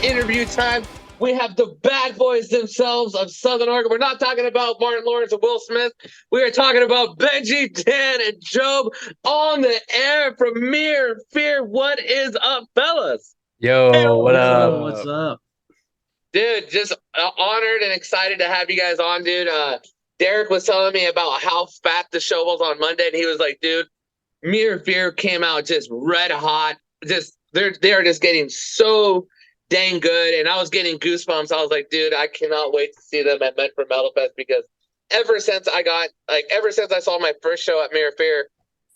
interview time. We have the bad boys themselves of Southern Oregon. We're not talking about Martin Lawrence and Will Smith. We are talking about Benji, Dan, and Job on the air from Mere Fear. What is up, fellas? Yo, what up? What's up? Dude, just honored and excited to have you guys on, dude. Derek was telling me about how fat the show was on Monday, and he was like, dude, Mere Fear came out just red hot. Just they are just getting so dang good, and I was getting goosebumps. I was like, dude, I cannot wait to see them at Medford Metalfest, because ever since I saw my first show at Mere Fear,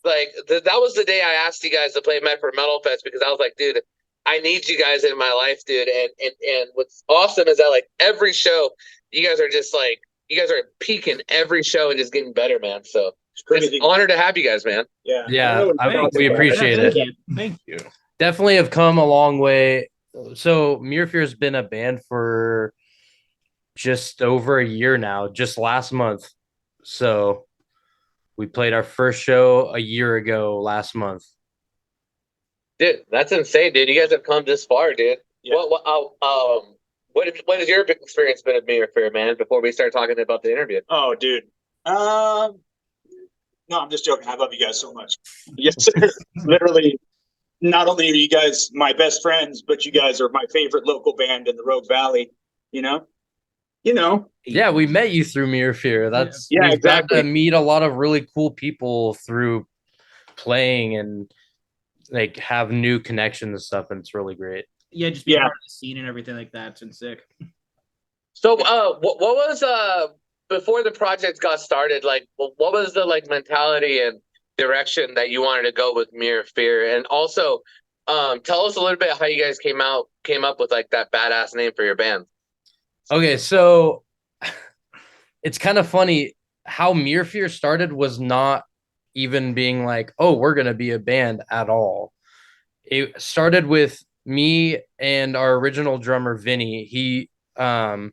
that was the day I asked you guys to play Medford Metalfest, because I was like, dude, I need you guys in my life, dude. And what's awesome is that like every show, you guys are peaking every show and just getting better, man. So it's an honor to have you guys, man. Yeah, we appreciate Thank it. you. Thank you. Definitely have come a long way. So Mere Fear has been a band for just over a year now, just last month. So we played our first show a year ago last month. Dude, that's insane, dude. You guys have come this far, dude. Yeah. What has your experience been at Mere Fear, man, before we start talking about the interview? Oh, dude. No, I'm just joking. I love you guys so much. Yes, sir. Literally, not only are you guys my best friends, but you guys are my favorite local band in the Rogue Valley. You know. Yeah, we met you through Mere Fear. Yeah, We've exactly. got to meet a lot of really cool people through playing and like have new connections and stuff, and it's really great. Yeah, just be part of the scene and everything like that. It's been sick. So, what was before the project got started? Like, what was the mentality and direction that you wanted to go with Mere Fear? And also, tell us a little bit how you guys came up with like that badass name for your band. Okay, so it's kind of funny how Mere Fear started was not even being like, oh, we're gonna be a band at all. It started with me and our original drummer Vinny. I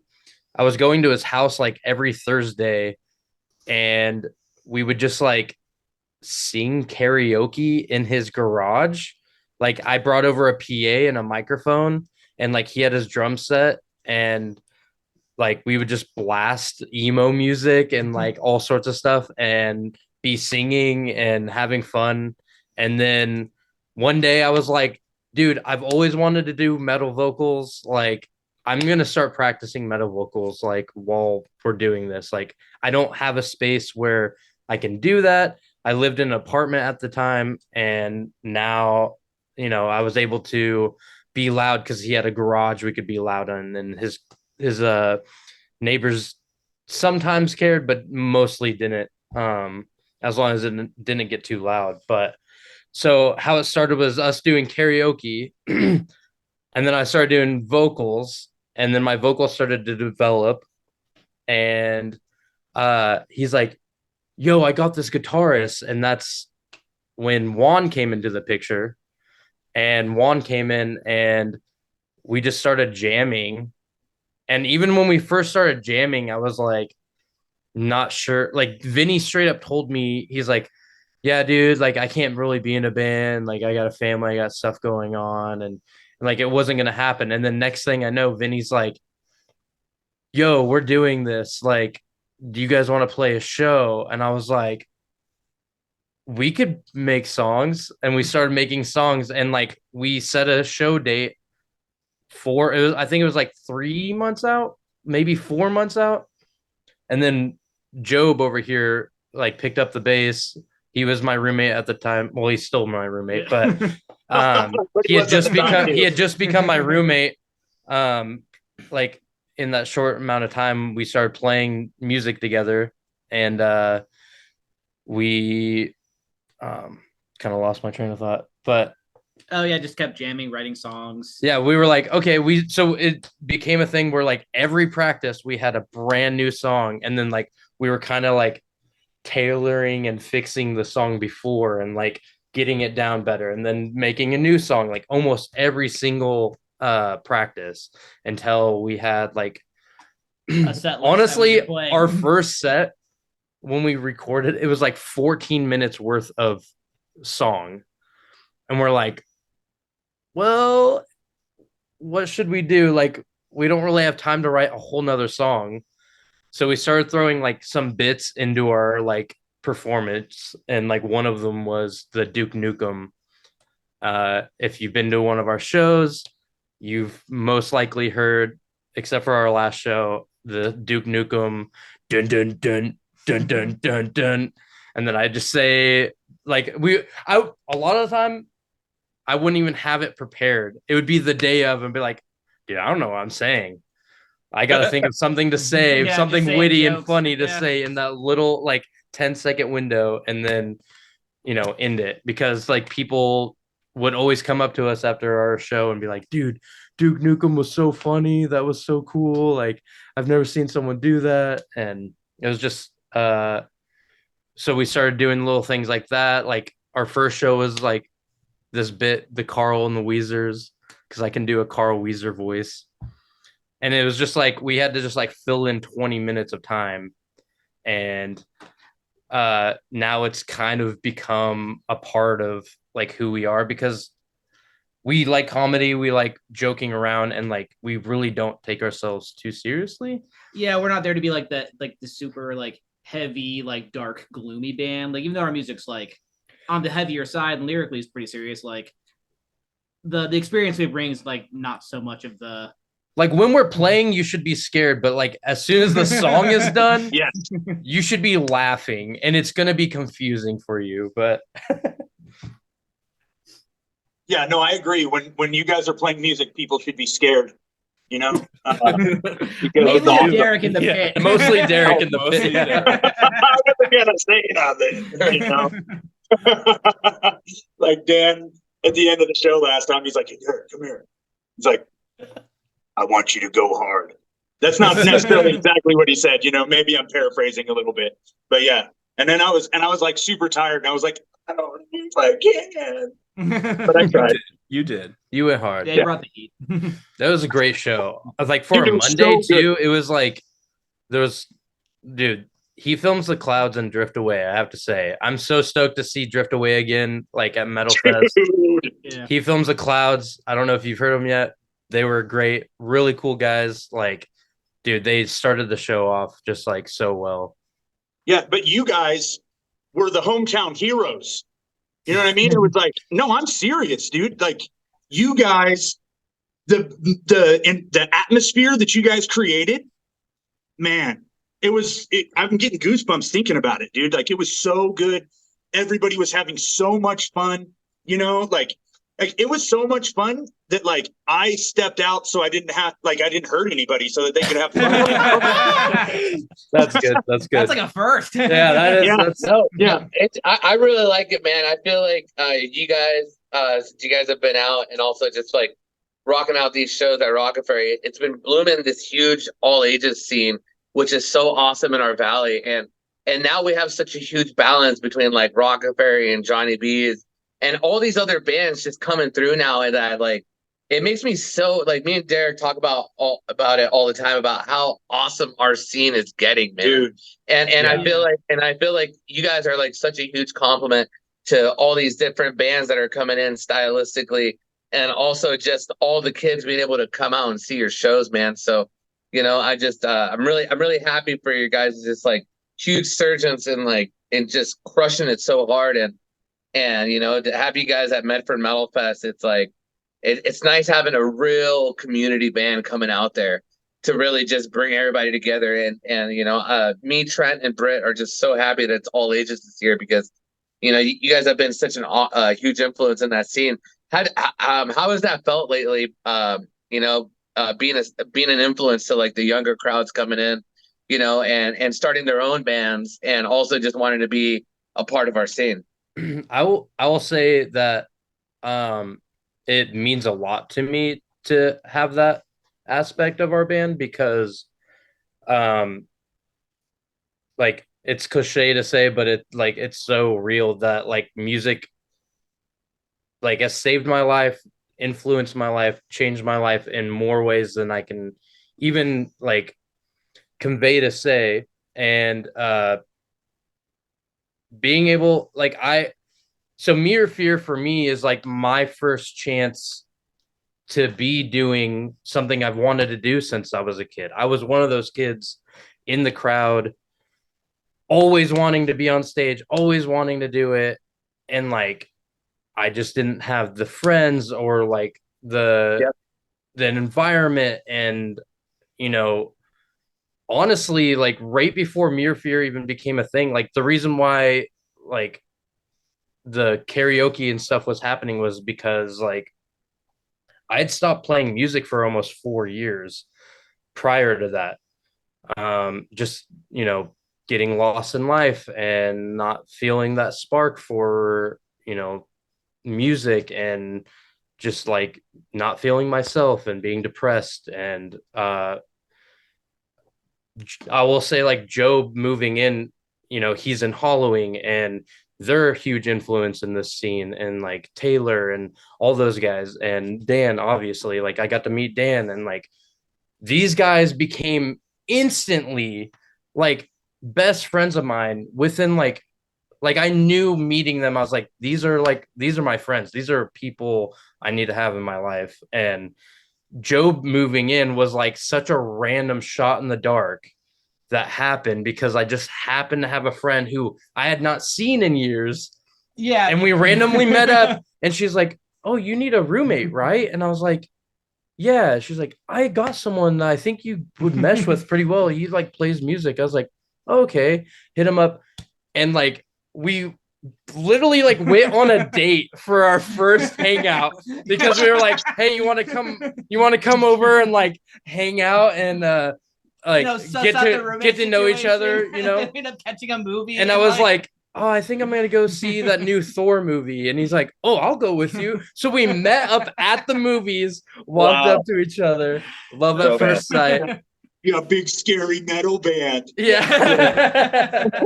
was going to his house like every Thursday, and we would just like sing karaoke in his garage. Like I brought over a PA and a microphone, and like he had his drum set, and like we would just blast emo music and like all sorts of stuff and be singing and having fun. And then one day I was like, dude, I've always wanted to do metal vocals. Like I'm going to start practicing metal vocals like while we're doing this. Like I don't have a space where I can do that. I lived in an apartment at the time, and now, I was able to be loud because he had a garage we could be loud in, and his neighbors sometimes cared, but mostly didn't. As long as it didn't get too loud. But so how it started was us doing karaoke, and then I started doing vocals, and then my vocals started to develop, and he's like, yo, I got this guitarist. And that's when Juan came into the picture, and Juan came in and we just started jamming. And even when we first started jamming, I was like, not sure. Like Vinny straight up told me, he's like, yeah, dude, like I can't really be in a band. Like I got a family, I got stuff going on, and like it wasn't gonna happen. And then next thing I know, Vinny's like, yo, we're doing this. Like, do you guys want to play a show? And I was like, we could make songs. And we started making songs, and like we set a show date I think it was like 3 months out, maybe 4 months out. And then Job over here like picked up the bass. He was my roommate at the time. Well, he's still my roommate, but he had just become my roommate. Like in that short amount of time, we started playing music together, and we kind of lost my train of thought, but Oh yeah, just kept jamming, writing songs. yeah, we were like, okay, so it became a thing where like every practice we had a brand new song, and then like we were kind of like tailoring and fixing the song before and like getting it down better, and then making a new song like almost every single practice until we had like A set list honestly that we could play. our first set when we recorded it was like 14 minutes worth of song, and we're like, well, what should we do? Like, we don't really have time to write a whole nother song. So we started throwing like some bits into our like performance, and like one of them was the Duke Nukem. If you've been to one of our shows, you've most likely heard, except for our last show, the Duke Nukem dun dun dun dun dun dun dun, and then I just say like a lot of the time I wouldn't even have it prepared. It would be the day of and be like, dude, I don't know what I'm saying. I got to think of something to say, Yeah, something just saying witty and jokes. funny to Yeah. say in that little like 10-second window, and then end it, because like people would always come up to us after our show and be like, dude, Duke Nukem was so funny. That was so cool. Like, I've never seen someone do that. And it was just so we started doing little things like that. Like our first show was like this bit, the Carl and the Weezers, because I can do a Carl Weezer voice. And it was just like we had to just like fill in 20 minutes of time. And now it's kind of become a part of like who we are, because we like comedy, we like joking around, and like we really don't take ourselves too seriously. Yeah, we're not there to be like the super like heavy, like dark, gloomy band. Like even though our music's like on the heavier side and lyrically is pretty serious, like the experience we bring is like not so much of the Like when we're playing, you should be scared, but like as soon as the song is done, Yes. you should be laughing, and it's gonna be confusing for you. But Yeah, no, I agree. When you guys are playing music, people should be scared. You know, because mainly all the- Derek in the Yeah. pit. mostly Derek in the Mostly pit. Derek. I wasn't gonna say that, you know. Like Dan at the end of the show last time, he's like, "Hey, Derek, come here." He's like, "I want you to go hard." That's not necessarily exactly what he said, you know. Maybe I'm paraphrasing a little bit, but yeah. And then I was like super tired, and I was like, "I don't know if I can," but I tried. You did. You went hard. They brought the heat. That was a great show. I was like, for Dude, a it was Monday so good. too, it was like there was, dude, he films the clouds and Drift Away. I have to say, I'm so stoked to see Drift Away again, like at Metal Fest. Dude. Yeah. He films the clouds. I don't know if you've heard them yet. They were great, really cool guys. Like, dude, they started the show off just like so well. Yeah, but you guys were the hometown heroes. You know what I mean? It was like, no, I'm serious, dude. Like, you guys, the atmosphere that you guys created, man, I'm getting goosebumps thinking about it, dude. Like, it was so good. Everybody was having so much fun, you know, like it was so much fun that like I stepped out so I didn't hurt anybody so that they could have fun. That's good. That's good. That's like a first. Yeah, that is. Yeah. That's No, Yeah. I really like it, man. I feel like since you guys have been out and also just like rocking out these shows at Rocket Ferry, it's been blooming this huge all ages scene, which is so awesome in our valley. And now we have such a huge balance between like Rocket Ferry and Johnny B's and all these other bands just coming through now, and that like it makes me so like me and Derek talk about it all the time about how awesome our scene is getting, man. Dude. And Yeah. I feel like you guys are like such a huge compliment to all these different bands that are coming in stylistically, and also just all the kids being able to come out and see your shows, man. So, I just I'm really happy for you guys, just like huge surgeons and just crushing it so hard, and to have you guys at Medford Metalfest, it's like it's nice having a real community band coming out there to really just bring everybody together. And me, Trent, and Britt are just so happy that it's all ages this year, because you guys have been such an huge influence in that scene. How has that felt lately? Being an influence to like the younger crowds coming in, and starting their own bands, and also just wanting to be a part of our scene. I will say that it means a lot to me to have that aspect of our band, because like it's cliche to say, but it's so real that like music like has saved my life, influenced my life, changed my life in more ways than I can even like convey to say. And being able so Mere Fear for me is like my first chance to be doing something I've wanted to do since I was a kid. I was one of those kids in the crowd, always wanting to be on stage, always wanting to do it. And like, I just didn't have the friends or like the environment. And, you know, honestly, like right before Mere Fear even became a thing, like the reason why like the karaoke and stuff was happening was because like I had stopped playing music for almost 4 years prior to that. Just, you know, getting lost in life and not feeling that spark for, you know, music, and just like not feeling myself and being depressed. And I will say like Job moving in, you know, he's in Hollowing, and they're a huge influence in this scene, and like Taylor and all those guys, and Dan, obviously, like I got to meet Dan, and like these guys became instantly like best friends of mine within like I knew meeting them, I was like, these are my friends, these are people I need to have in my life. And Job moving in was like such a random shot in the dark that happened because I just happened to have a friend who I had not seen in years. Yeah. And we randomly met up, and she's like, "Oh, you need a roommate, right?" And I was like, "Yeah." She's like, "I got someone that I think you would mesh with pretty well. He like plays music." I was like, "Okay." Hit him up, and like we literally like went on a date for our first hangout because we were like, "Hey, you want to come over and like hang out and like get to know each other, you know?" End up catching a movie, and I was like, "Oh, I think I'm gonna go see that new Thor movie." And he's like, "Oh, I'll go with you." So we met up at the movies, walked up to each other, love at first sight. You're a big scary metal band. Yeah.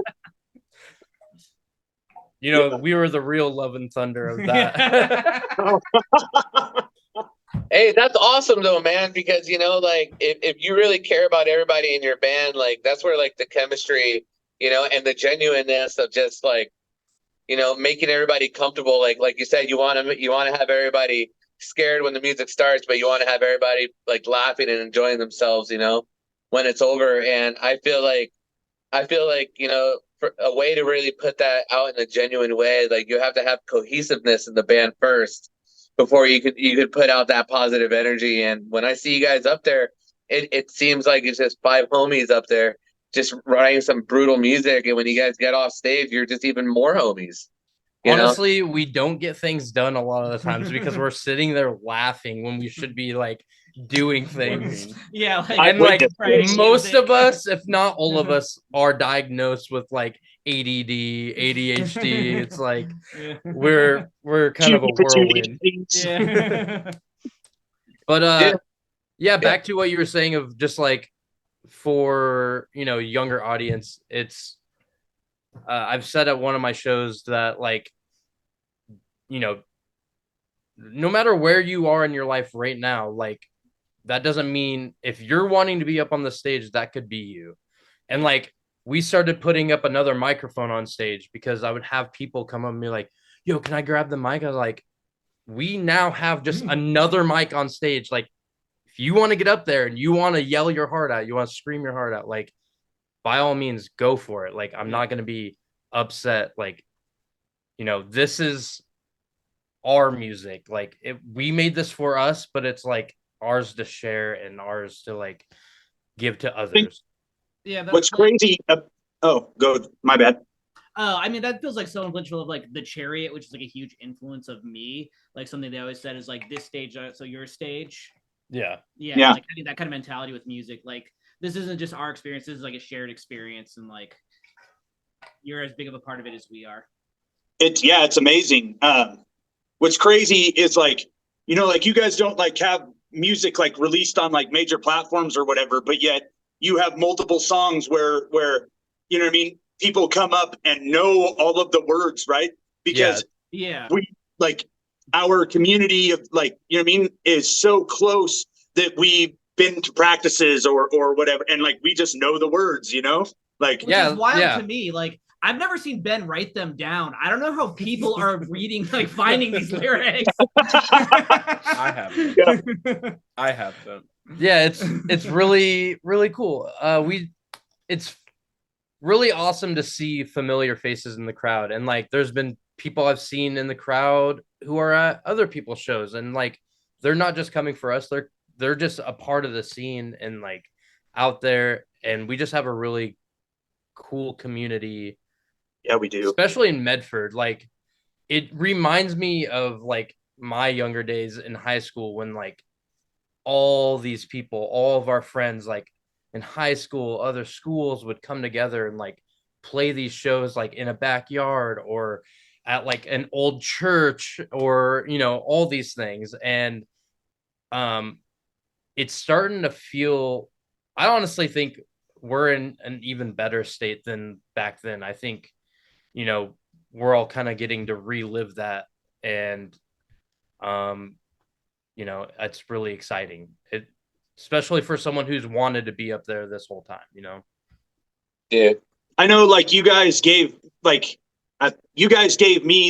You know, we were the real Love and Thunder of that. Hey, that's awesome though, man, because you know, like if you really care about everybody in your band, like that's where like the chemistry, you know, and the genuineness of just like, you know, making everybody comfortable. Like you said, you want to have everybody scared when the music starts, but you want to have everybody like laughing and enjoying themselves, you know, when it's over. And I feel like, you know, for a way to really put that out in a genuine way, like you have to have cohesiveness in the band first before you could put out that positive energy. And when I see you guys up there, it seems like it's just five homies up there just writing some brutal music. And when you guys get off stage, you're just even more homies. Honestly, we don't get things done a lot of the times because we're sitting there laughing when we should be like doing things. Yeah, like, and like most music. of us, if not all of us, are diagnosed with like ADD, ADHD. It's like we're kind of a whirlwind. Yeah. But yeah, back to what you were saying of just like for, you know, younger audience, it's I've said at one of my shows that like, you know, no matter where you are in your life right now, like that doesn't mean if you're wanting to be up on the stage, that could be you. And like we started putting up another microphone on stage because I would have people come up and be like, "Yo, can I grab the mic?" I was like, we now have just another mic on stage. Like if you want to get up there and you want to yell your heart out, you want to scream your heart out, like by all means go for it. Like I'm not going to be upset. Like, you know, this is our music. Like we made this for us, but it's like ours to share and ours to like give to others. Yeah. What's crazy? Oh, go. My bad. I mean, that feels like so influential of like the Chariot, which is like a huge influence of me. Like something they always said is like this stage, so your stage. Yeah. Like I mean, that kind of mentality with music. Like this isn't just our experience; this is like a shared experience, and like you're as big of a part of it as we are. It's amazing. What's crazy is like, you know, like you guys don't like have music like released on like major platforms or whatever, but yet you have multiple songs where you know what I mean, people come up and know all of the words, right? Because we like our community of like, you know what I mean, is so close that we've been to practices or whatever, and like we just know the words, you know, like which is wild to me. Like I've never seen Ben write them down. I don't know how people are reading, like finding these lyrics. I haven't. Yeah. I haven't. Yeah, it's really, really cool. It's really awesome to see familiar faces in the crowd. And like there's been people I've seen in the crowd who are at other people's shows, and like they're not just coming for us, they're just a part of the scene and like out there, and we just have a really cool community. Yeah, we do. Especially in Medford. Like it reminds me of like my younger days in high school when like all these people, all of our friends, like in high school, other schools would come together and like play these shows like in a backyard or at like an old church or, you know, all these things. And it's starting to feel, I honestly think we're in an even better state than back then. I think, you know, we're all kind of getting to relive that. And, you know, it's really exciting. Especially for someone who's wanted to be up there this whole time, you know? Dude. I know, like, you guys gave me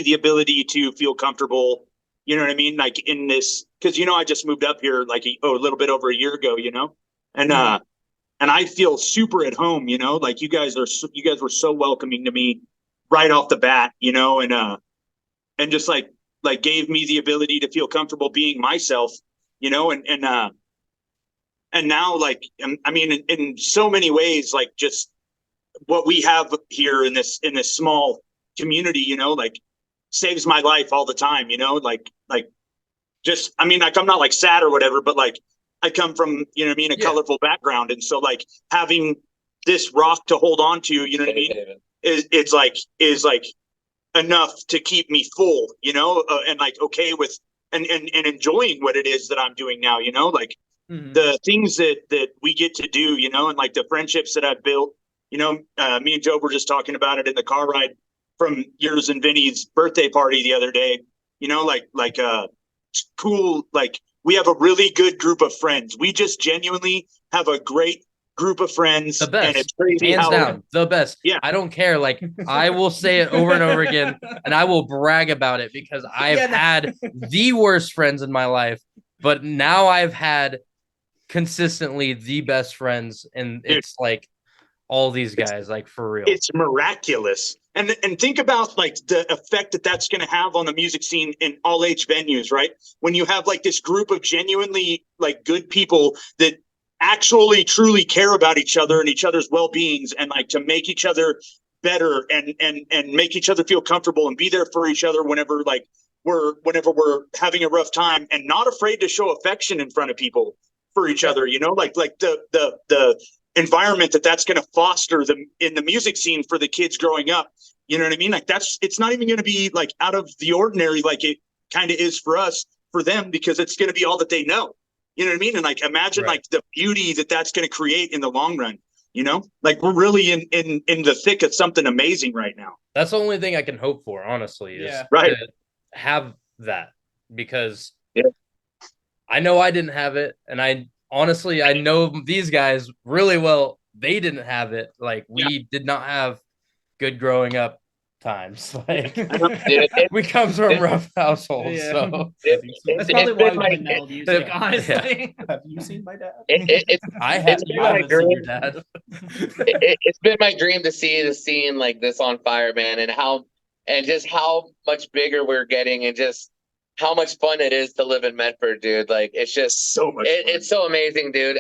the ability to feel comfortable, you know what I mean? Like in this, cause you know, I just moved up here like a little bit over a year ago, you know? And I feel super at home, you know, like you guys were so welcoming to me right off the bat, you know, and just like gave me the ability to feel comfortable being myself, you know, and now, like, I mean, in so many ways, like just what we have here in this small community, you know, like saves my life all the time, you know, like just, I mean, like, I'm not like sad or whatever, but like I come from, you know what I mean, a colorful background. And so like having this rock to hold on to, you know what I mean, is like enough to keep me full, you know, and like, okay with, and enjoying what it is that I'm doing now, you know, like, the things that we get to do, you know, and like the friendships that I've built, you know, me and Joe were just talking about it in the car ride from yours and Vinny's birthday party the other day, you know, like cool. Like we have a really good group of friends. We just genuinely have a great group of friends. The best. And it's crazy. Hands down, the best. Yeah. I don't care. Like I will say it over and over again, and I will brag about it because I've had the worst friends in my life, but now I've had consistently the best friends, and it's like all these guys, like for real. It's miraculous. And think about like the effect that that's going to have on the music scene in all age venues, right? When you have like this group of genuinely like good people that actually truly care about each other and each other's well-beings, and like to make each other better and make each other feel comfortable and be there for each other whenever we're having a rough time, and not afraid to show affection in front of people for each other, you know, like the environment that's going to foster them in the music scene for the kids growing up. You know what I mean? Like it's not even going to be like out of the ordinary, like it kind of is for us, for them, because it's going to be all that they know. You know what I mean? And like, imagine like the beauty that's going to create in the long run, you know, like we're really in the thick of something amazing right now. That's the only thing I can hope for, honestly, is to have that, because I know I didn't have it. And I know these guys really well. They didn't have it. Like we did not have good growing up times. Like we come from rough households. So that's probably why we play metal music, honestly. Have you seen my dad? I haven't seen your dad. It's been my dream to see the scene like this on fire, man, and just how much bigger we're getting, and just how much fun it is to live in Medford, dude. Like it's just so much fun. It's so amazing, dude.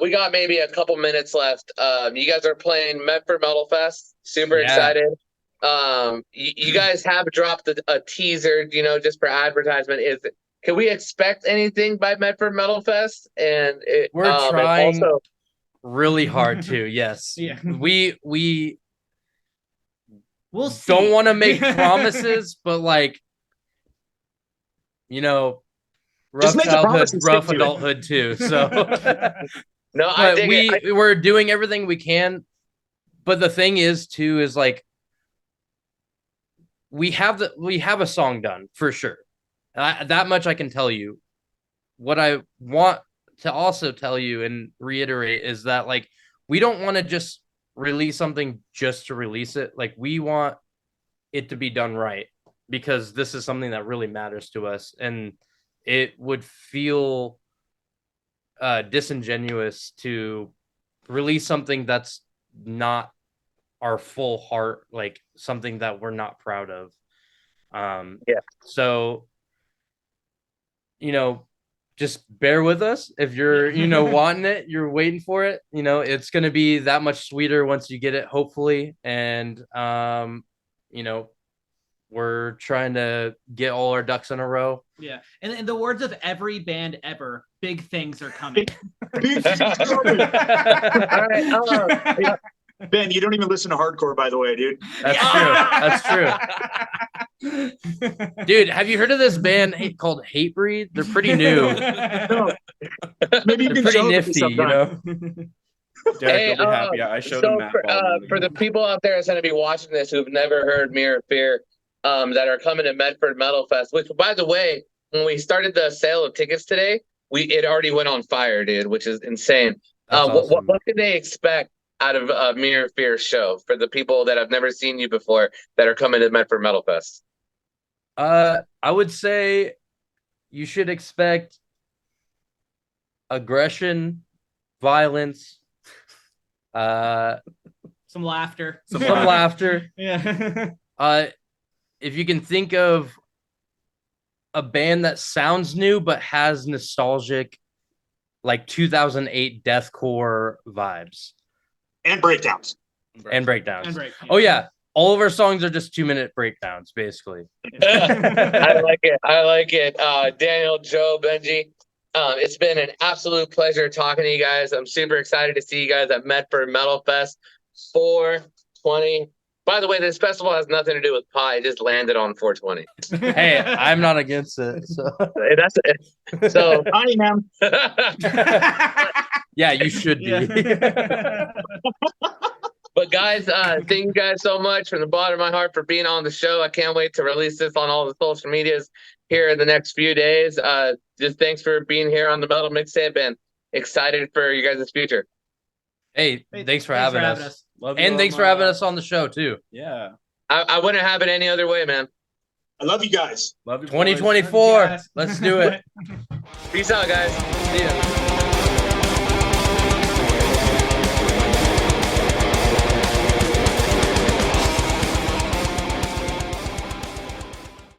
We got maybe a couple minutes left. You guys are playing Medford Metalfest. Super excited. You guys have dropped a teaser, you know, just for advertisement. Can we expect anything by Medford Metalfest? And we're trying really hard to. Yes, we'll see. Don't want to make promises, but like, you know, rough childhood, rough adulthood too. So no, we're doing everything we can. But the thing is too, is like we have a song done for sure. That much I can tell you. What I want to also tell you and reiterate is that like we don't want to just release something just to release it. Like, we want it to be done right because this is something that really matters to us, and it would feel disingenuous to release something that's not our full heart, like something that we're not proud of. So, just bear with us. If you're, wanting it, you're waiting for it, it's going to be that much sweeter once you get it, hopefully. And, we're trying to get all our ducks in a row. Yeah. And in the words of every band ever, big things are coming. Big things are coming. All right. Ben, you don't even listen to hardcore, by the way, dude. That's true. Dude, have you heard of this band called Hatebreed? They're pretty new. No. Maybe you They're can pretty show me nifty, sometime. Derek will be happy. I showed him Matt Baldwin. For the people out there that's going to be watching this who've never heard Mirror Fear, that are coming to Medford Metalfest, which, by the way, when we started the sale of tickets today, it already went on fire, dude, which is insane. Awesome. What can they expect out of Mirror Fear show for the people that have never seen you before that are coming to Medford Metalfest? I would say you should expect aggression, violence, some laughter. Some laughter. Yeah. If you can think of a band that sounds new but has nostalgic, like 2008 deathcore vibes. And breakdowns. Oh, yeah. All of our songs are just 2-minute breakdowns, basically. I like it. Daniel, Joe, Benji, it's been an absolute pleasure talking to you guys. I'm super excited to see you guys at Medford Metalfest 420. By the way, this festival has nothing to do with pie. It just landed on 420. Hey, I'm not against it. So that's it. So I am. Yeah, you should be. But guys, thank you guys so much from the bottom of my heart for being on the show. I can't wait to release this on all the social medias here in the next few days. Just thanks for being here on the Metal Mixtape, and excited for you guys' future. Hey, thanks for having us. Love you, And thanks for having us on the show, too. Yeah. I wouldn't have it any other way, man. I love you guys. Love you. 2024. Let's do it. Peace out, guys. See ya.